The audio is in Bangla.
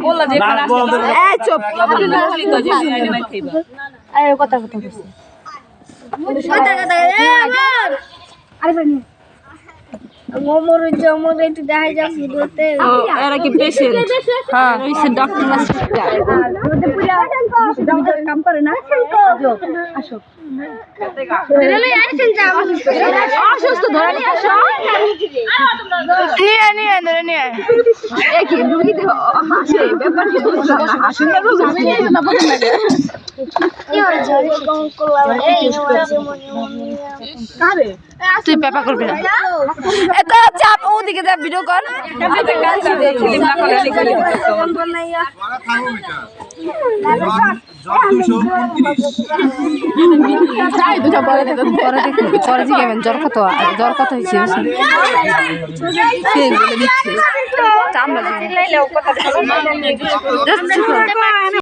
বললা যে না, বলতে হবে। এই চুপ এই কথা বলছি আরে ভাই মোমোর জমর একটু দেখা যায় ভিডিওতে এরা কি পেশেন্ট হ্যাঁ ওইসে ডক্টর না কাম করে না আসো অসুস্থ ধরে নিয়ে আসো নিয়ে ধরে নিয়ে এই কি রুগী তো হাসে ব্যাপার কি বুঝলাম না হাসি না রুগী না বুঝলাম না তুই পেপা করবি না এত চাপ ওদিকে যা ভিডিও কর পরে জিজ্ঞাবেন জ্বর কত হয়েছে চামড়া